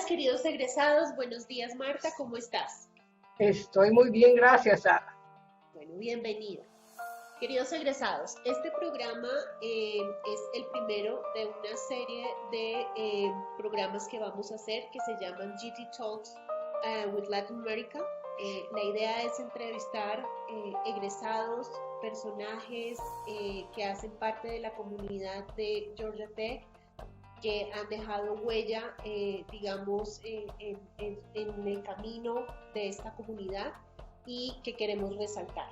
queridos egresados. Buenos días, Marta, ¿cómo estás? Estoy muy bien, gracias, Sara. Bueno, bienvenida. Queridos egresados, este programa es el primero de una serie de programas que vamos a hacer que se llaman GT Talks with Latin America. La idea es entrevistar egresados, personajes que hacen parte de la comunidad de Georgia Tech, que han dejado huella, digamos, en el camino de esta comunidad y que queremos resaltar.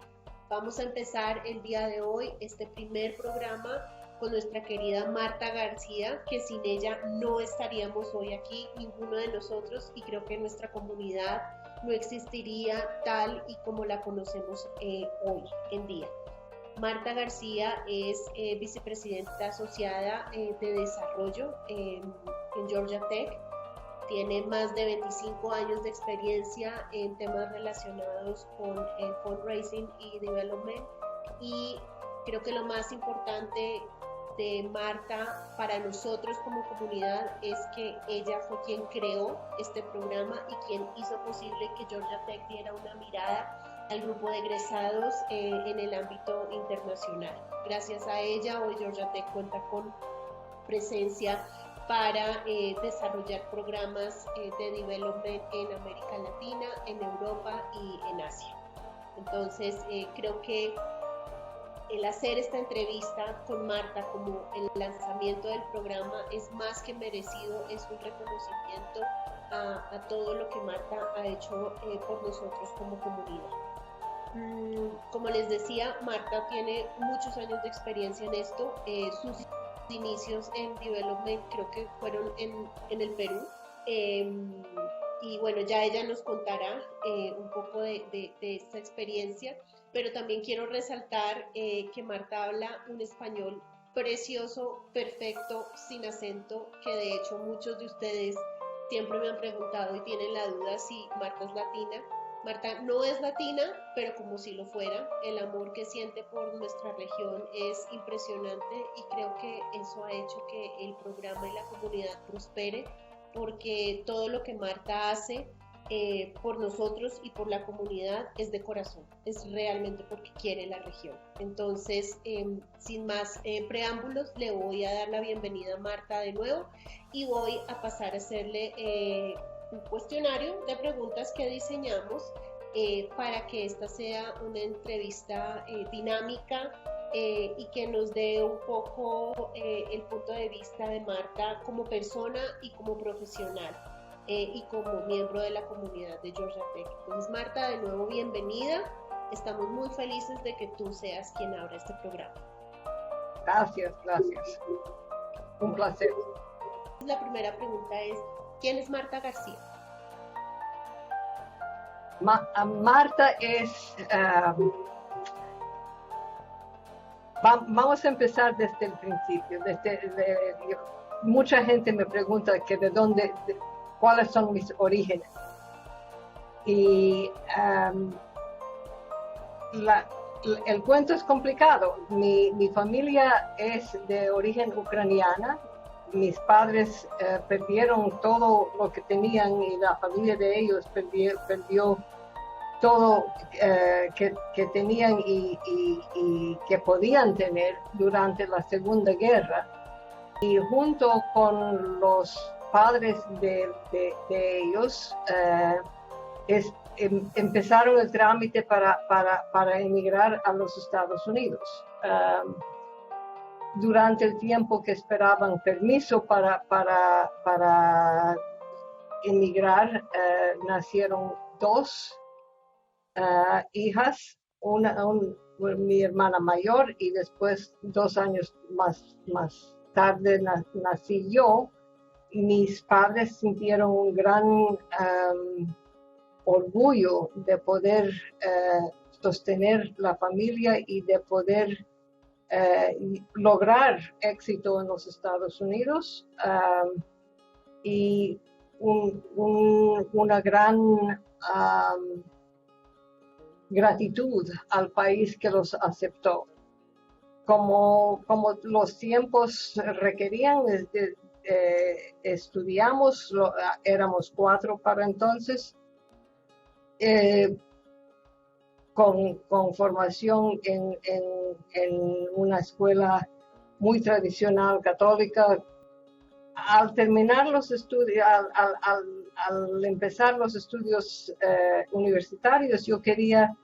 Vamos a empezar el día de hoy este primer programa con nuestra querida Marta García, que sin ella no estaríamos hoy aquí, ninguno de nosotros, y creo que nuestra comunidad no existiría tal y como la conocemos hoy en día. Marta García es vicepresidenta asociada de desarrollo en Georgia Tech. Tiene más de 25 años de experiencia en temas relacionados con el fundraising y development. Y creo que lo más importante de Marta para nosotros como comunidad es que ella fue quien creó este programa y quien hizo posible que Georgia Tech diera una mirada al grupo de egresados en el ámbito internacional. Gracias a ella, hoy Georgia Tech cuenta con presencia para desarrollar programas de development en América Latina, en Europa y en Asia. Entonces, creo que el hacer esta entrevista con Marta como el lanzamiento del programa es más que merecido, es un reconocimiento a todo lo que Marta ha hecho por nosotros como comunidad. Como les decía, Marta tiene muchos años de experiencia en esto. Sus inicios en development creo que fueron en el Perú. Y bueno, ya ella nos contará un poco de esta experiencia, pero también quiero resaltar que Marta habla un español precioso, perfecto, sin acento, que de hecho muchos de ustedes siempre me han preguntado y tienen la duda si Marta es latina. Marta no es latina, pero como si lo fuera, el amor que siente por nuestra región es impresionante y creo que eso ha hecho que el programa y la comunidad prospere, porque todo lo que Marta hace por nosotros y por la comunidad es de corazón, es realmente porque quiere la región. Entonces, sin más preámbulos, le voy a dar la bienvenida a Marta de nuevo y voy a pasar a hacerle un cuestionario de preguntas que diseñamos para que esta sea una entrevista dinámica y que nos dé un poco el punto de vista de Marta como persona y como profesional y como miembro de la comunidad de Georgia Tech. Entonces, Marta, de nuevo, bienvenida. Estamos muy felices de que tú seas quien abra este programa. Gracias, gracias. Un placer. La primera pregunta es, ¿quién es Marta García? Marta es... vamos a empezar desde el principio. Mucha gente me pregunta que de dónde, cuáles son mis orígenes. Y el cuento es complicado. Mi familia es de origen ucraniana. Mis padres perdieron todo lo que tenían y la familia de ellos perdió todo que tenían y que podían tener durante la Segunda Guerra. Y junto con los padres de ellos empezaron el trámite para emigrar a los Estados Unidos. Durante el tiempo que esperaban permiso para emigrar, nacieron dos hijas, mi hermana mayor y después 2 años más tarde nací yo. Mis padres sintieron un gran orgullo de poder sostener la familia y de poder lograr éxito en los Estados Unidos y una gran gratitud al país que los aceptó. Como los tiempos requerían, estudiamos, éramos 4 para entonces, con formación en una escuela muy tradicional católica. Al terminar los estudios, al empezar los estudios universitarios, yo quería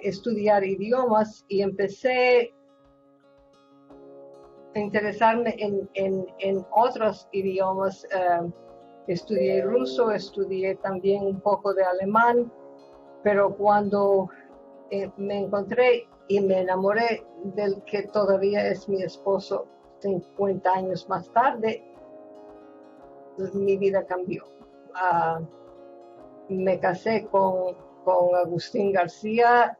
estudiar idiomas y empecé a interesarme en otros idiomas. Estudié ruso, estudié también un poco de alemán, pero cuando me encontré y me enamoré del que todavía es mi esposo 50 años más tarde, mi vida cambió. Me casé con Agustín García,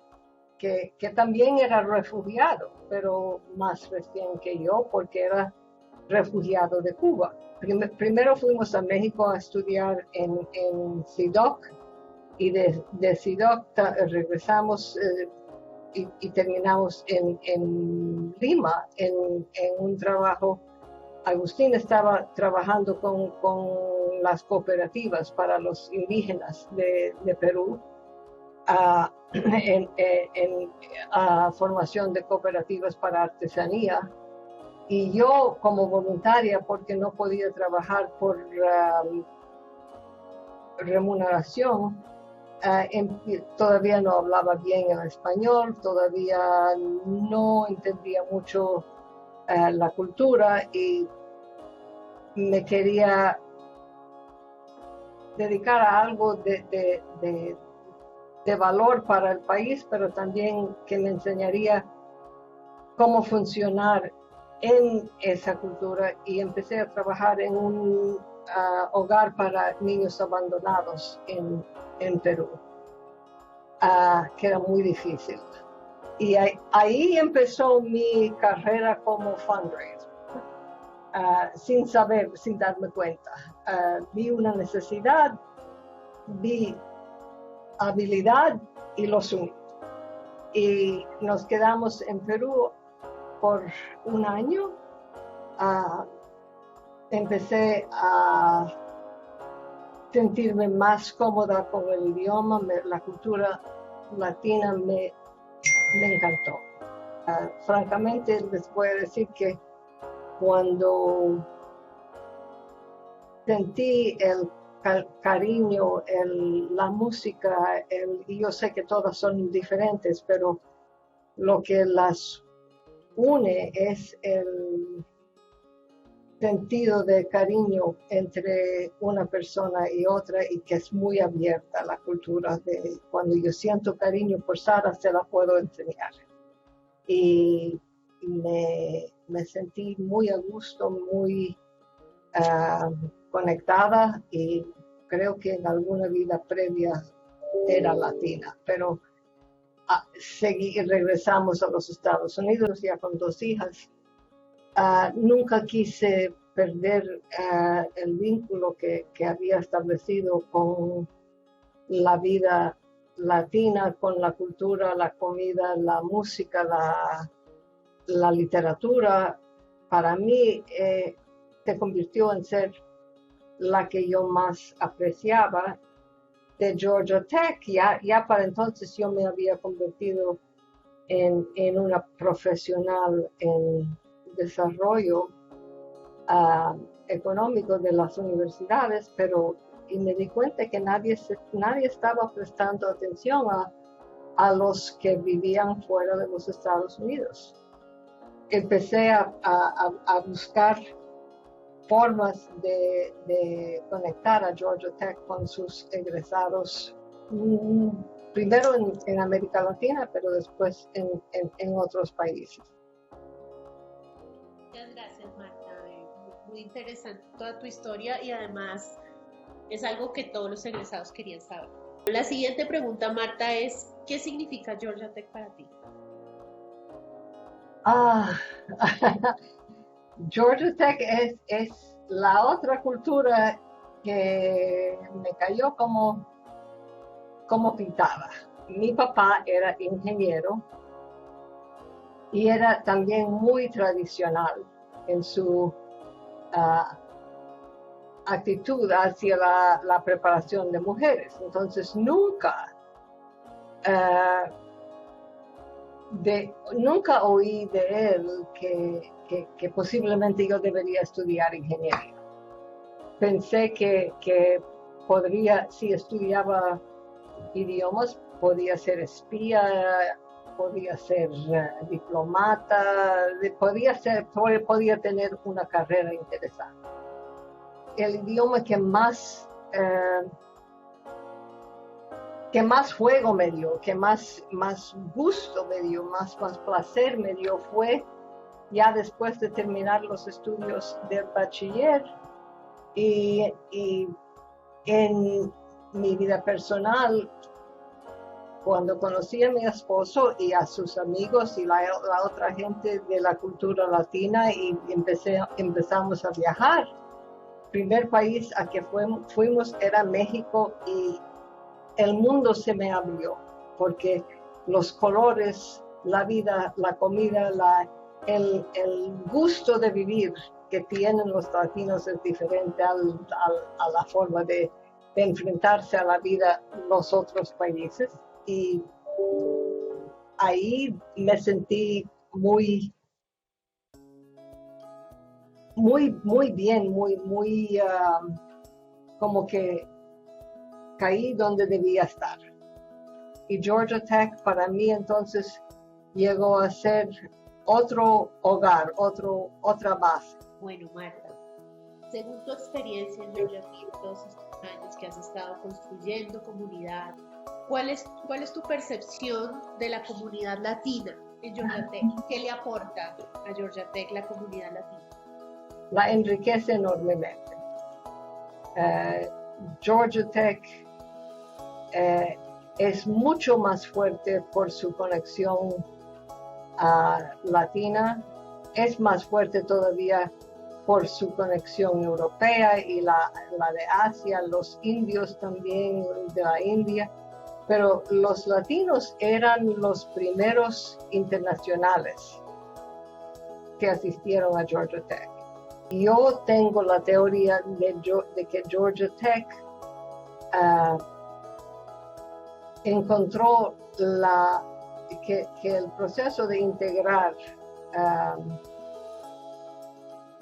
que también era refugiado, pero más recién que yo, porque era refugiado de Cuba. Primero fuimos a México a estudiar en CIDOC, y de CIDOC regresamos y terminamos en Lima, en un trabajo. Agustín estaba trabajando con las cooperativas para los indígenas de Perú, en formación de cooperativas para artesanía. Y yo como voluntaria, porque no podía trabajar por remuneración, todavía no hablaba bien el español, todavía no entendía mucho la cultura, y me quería dedicar a algo de valor para el país, pero también que me enseñaría cómo funcionar en esa cultura, y empecé a trabajar en un hogar para niños abandonados en Perú, que era muy difícil. Y ahí empezó mi carrera como fundraiser, sin saber, sin darme cuenta. Vi una necesidad, vi habilidad y los uní. Y nos quedamos en Perú por un año. Empecé a sentirme más cómoda con el idioma, la cultura latina me encantó. Francamente, les voy a decir que cuando sentí el cariño, la música, y yo sé que todas son diferentes, pero lo que las une es el sentido de cariño entre una persona y otra, y que es muy abierta la cultura. Cuando yo siento cariño por Sara, se la puedo enseñar. Y me sentí muy a gusto, muy conectada, y creo que en alguna vida previa era latina, pero regresamos a los Estados Unidos ya con 2 hijas. Nunca quise perder el vínculo que había establecido con la vida latina, con la cultura, la comida, la música, la literatura. Para mí se convirtió en ser la que yo más apreciaba. De Georgia Tech, ya para entonces yo me había convertido en una profesional en desarrollo económico de las universidades, y me di cuenta que nadie estaba prestando atención a los que vivían fuera de los Estados Unidos. Empecé a buscar formas de conectar a Georgia Tech con sus egresados, primero en América Latina, pero después en otros países. Muchas gracias, Marta. Muy interesante toda tu historia, y además es algo que todos los egresados querían saber. La siguiente pregunta, Marta, es: ¿qué significa Georgia Tech para ti? Georgia Tech es la otra cultura que me cayó como pintada. Mi papá era ingeniero y era también muy tradicional en su actitud hacia la preparación de mujeres. Entonces nunca oí de él que posiblemente yo debería estudiar ingeniería. Pensé que podría, si estudiaba idiomas, podía ser espía, podía ser diplomata, podía tener una carrera interesante. El idioma que más juego me dio, que más gusto me dio, más placer me dio fue ya después de terminar los estudios del bachiller y en mi vida personal, cuando conocí a mi esposo y a sus amigos y la otra gente de la cultura latina y empezamos a viajar. El primer país a que fuimos era México y el mundo se me abrió porque los colores, la vida, la comida, el gusto de vivir que tienen los latinos es diferente a la forma de enfrentarse a la vida en los otros países. Y ahí me sentí muy bien, como que caí donde debía estar. Y Georgia Tech para mí entonces llegó a ser otro hogar, otra base. Bueno, Marta, según tu experiencia en Georgia Tech, todos estos años que has estado construyendo comunidad, ¿cuál es tu percepción de la comunidad latina en Georgia Tech? ¿Qué le aporta a Georgia Tech la comunidad latina? La enriquece enormemente. Georgia Tech es mucho más fuerte por su conexión latina, es más fuerte todavía por su conexión europea y la de Asia, los indios también de la India, pero los latinos eran los primeros internacionales que asistieron a Georgia Tech. Yo tengo la teoría de que Georgia Tech encontró que el proceso de integrar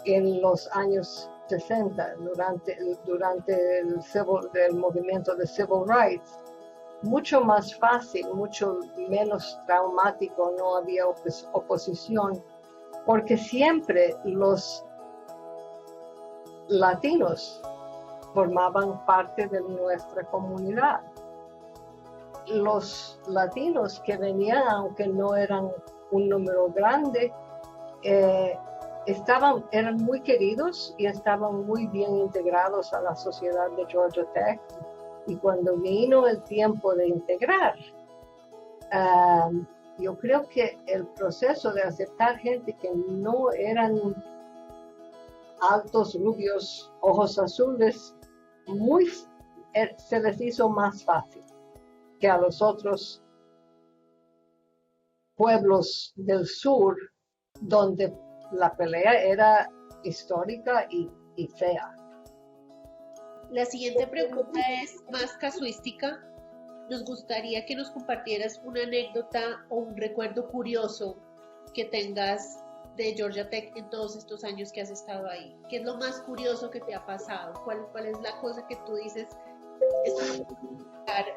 en los años 60, durante el movimiento de Civil Rights, mucho más fácil, mucho menos traumático, no había oposición, porque siempre los latinos formaban parte de nuestra comunidad. Los latinos que venían, aunque no eran un número grande, eran muy queridos y estaban muy bien integrados a la sociedad de Georgia Tech. Y cuando vino el tiempo de integrar, yo creo que el proceso de aceptar gente que no eran altos, rubios, ojos azules, se les hizo más fácil que a los otros pueblos del sur, donde la pelea era histórica y fea. La siguiente pregunta es más casuística. Nos gustaría que nos compartieras una anécdota o un recuerdo curioso que tengas de Georgia Tech en todos estos años que has estado ahí. ¿Qué es lo más curioso que te ha pasado? ¿Cuál es la cosa que tú dices, esto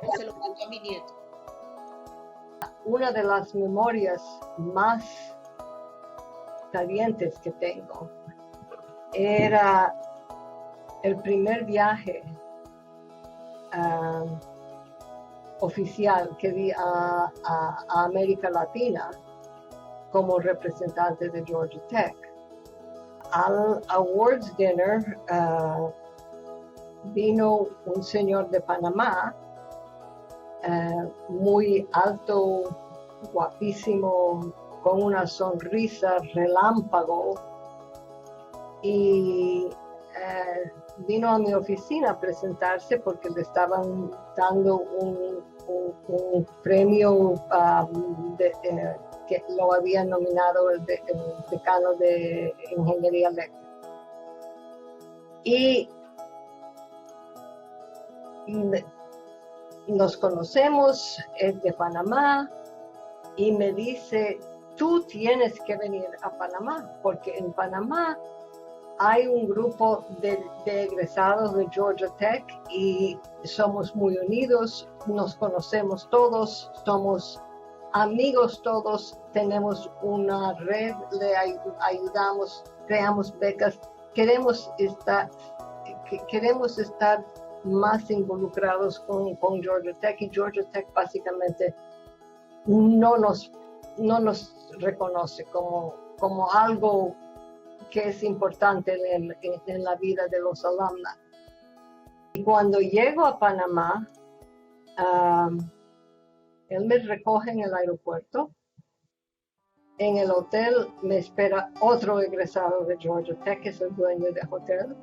o se lo cuento a mi nieto? Una de las memorias más calientes que tengo era el primer viaje oficial que di a América Latina como representante de Georgia Tech. Al Awards Dinner vino un señor de Panamá, muy alto, guapísimo, con una sonrisa relámpago, y vino a mi oficina a presentarse porque le estaban dando un premio que lo había nominado el decano de Ingeniería Eléctrica. Y nos conocemos, es de Panamá, y me dice, tú tienes que venir a Panamá, porque en Panamá hay un grupo de egresados de Georgia Tech y somos muy unidos, nos conocemos todos, somos amigos todos, tenemos una red, le ayudamos, creamos becas, queremos estar más involucrados con Georgia Tech, y Georgia Tech básicamente no nos reconoce como algo que es importante en la vida de los alumnos. Y cuando llego a Panamá, él me recoge en el aeropuerto. En el hotel me espera otro egresado de Georgia Tech, que es el dueño del hotel.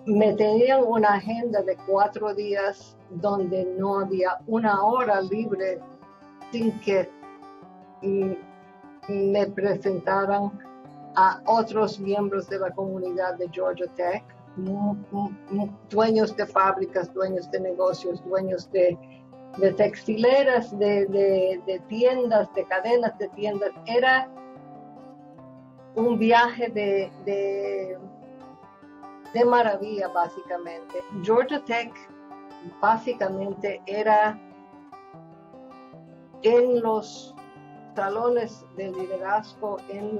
Me tenían una agenda de 4 días donde no había una hora libre sin que me presentaran a otros miembros de la comunidad de Georgia Tech, dueños de fábricas, dueños de negocios, dueños de textileras, de tiendas, de cadenas de tiendas. Era un viaje de maravilla, básicamente. Georgia Tech básicamente era en los salones de liderazgo, en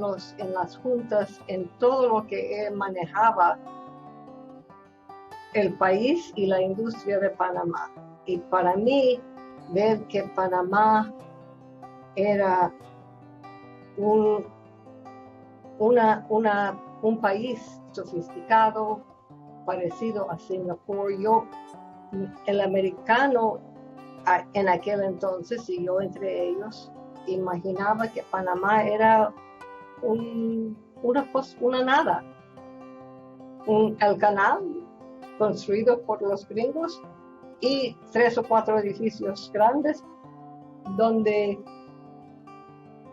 las juntas, en todo lo que manejaba el país y la industria de Panamá. Y para mí, ver que Panamá era un país sofisticado, parecido a Singapur. El americano en aquel entonces, y yo entre ellos, imaginaba que Panamá era una nada. El canal construido por los gringos y 3 o 4 edificios grandes donde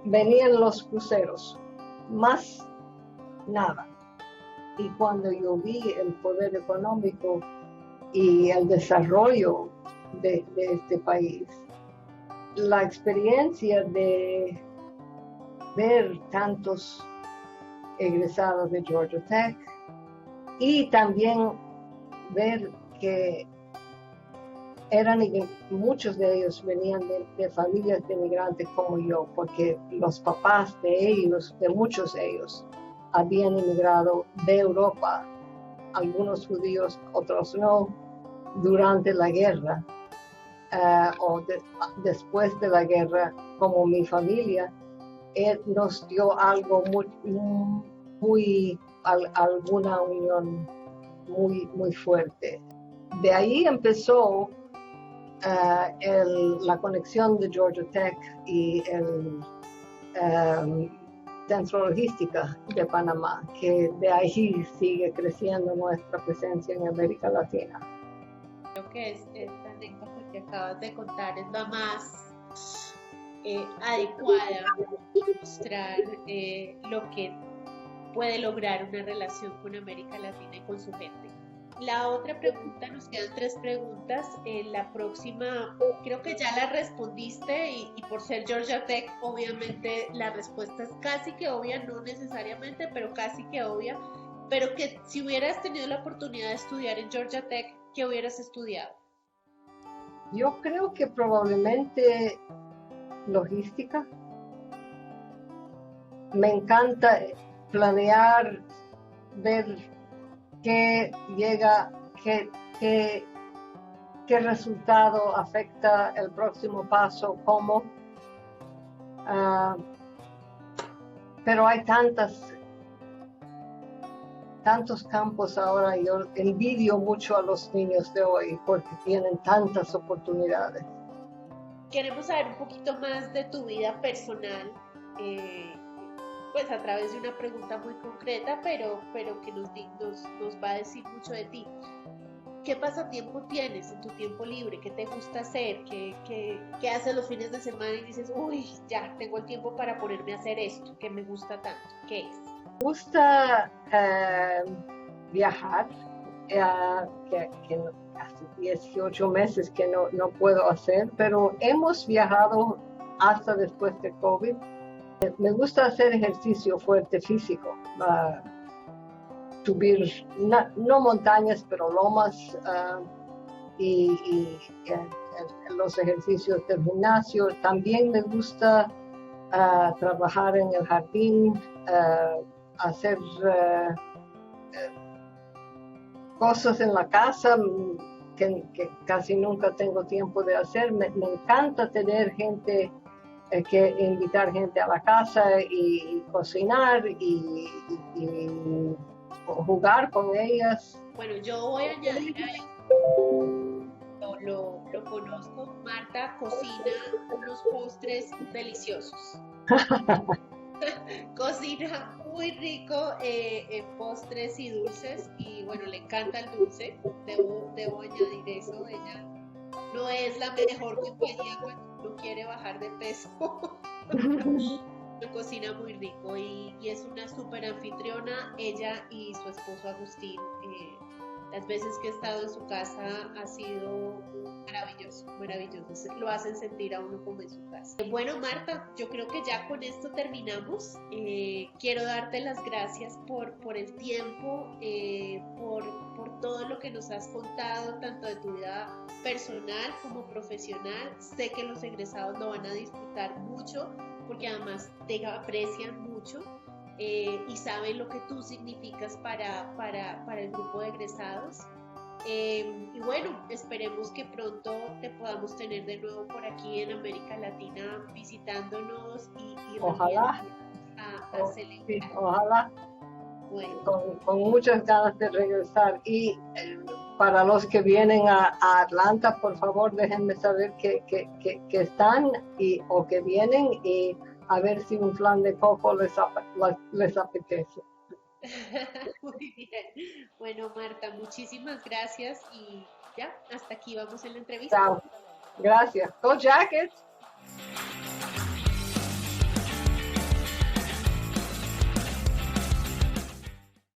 venían los cruceros, más nada. Y cuando yo vi el poder económico y el desarrollo de este país, la experiencia de ver tantos egresados de Georgia Tech y también ver que muchos de ellos venían de familias de migrantes como yo, porque los papás de ellos, de muchos de ellos, habían emigrado de Europa, algunos judíos, otros no, durante la guerra o después de la guerra, como mi familia. Nos dio algo alguna unión muy fuerte. De ahí empezó la conexión de Georgia Tech y el Centro Logística de Panamá, que de ahí sigue creciendo nuestra presencia en América Latina. Creo que esta anécdota que acabas de contar es la más adecuada para mostrar lo que puede lograr una relación con América Latina y con su gente. La otra pregunta, nos quedan 3 preguntas. La próxima, creo que ya la respondiste y por ser Georgia Tech, obviamente la respuesta es casi que obvia, no necesariamente, pero casi que obvia. Pero que si hubieras tenido la oportunidad de estudiar en Georgia Tech, ¿qué hubieras estudiado? Yo creo que probablemente logística. Me encanta planear, ver qué llega, qué resultado afecta el próximo paso, cómo. Pero hay tantos campos ahora. Yo envidio mucho a los niños de hoy porque tienen tantas oportunidades. Queremos saber un poquito más de tu vida personal, pues a través de una pregunta muy concreta, pero que nos va a decir mucho de ti. ¿Qué pasatiempo tienes en tu tiempo libre? ¿Qué te gusta hacer? ¿Qué haces los fines de semana y dices, uy, ya tengo el tiempo para ponerme a hacer esto que me gusta tanto? ¿Qué es? Me gusta viajar, que hace 18 meses que no puedo hacer, pero hemos viajado hasta después de COVID. Me gusta hacer ejercicio fuerte físico, subir, no montañas, pero lomas, y los ejercicios del gimnasio. También me gusta trabajar en el jardín, hacer cosas en la casa que casi nunca tengo tiempo de hacer. Me encanta tener gente, invitar gente a la casa y cocinar y jugar con ellas. Bueno, yo voy a añadir a esto, lo conozco, Marta cocina unos postres deliciosos. Cocina muy rico postres y dulces, y bueno, le encanta el dulce, debo añadir eso. Ella no es la mejor compañía cuando uno quiere bajar de peso. Cocina muy rico y es una súper anfitriona, ella y su esposo Agustín. Las veces que he estado en su casa ha sido maravilloso, maravilloso. Lo hacen sentir a uno como en su casa. Bueno, Marta, yo creo que ya con esto terminamos. Quiero darte las gracias por el tiempo, por todo lo que nos has contado, tanto de tu vida personal como profesional. Sé que los egresados lo van a disfrutar mucho, porque además te aprecian mucho. Y saben lo que tú significas para el grupo de egresados. Y bueno, esperemos que pronto te podamos tener de nuevo por aquí en América Latina visitándonos y ojalá a celebrar. Sí, ojalá. Bueno. Con muchas ganas de regresar. Y para los que vienen a Atlanta, por favor déjenme saber que están o que vienen, y a ver si un flan de coco les apetece. Muy bien. Bueno, Marta, muchísimas gracias y ya, hasta aquí vamos en la entrevista. Chao. Gracias. Go Jackets.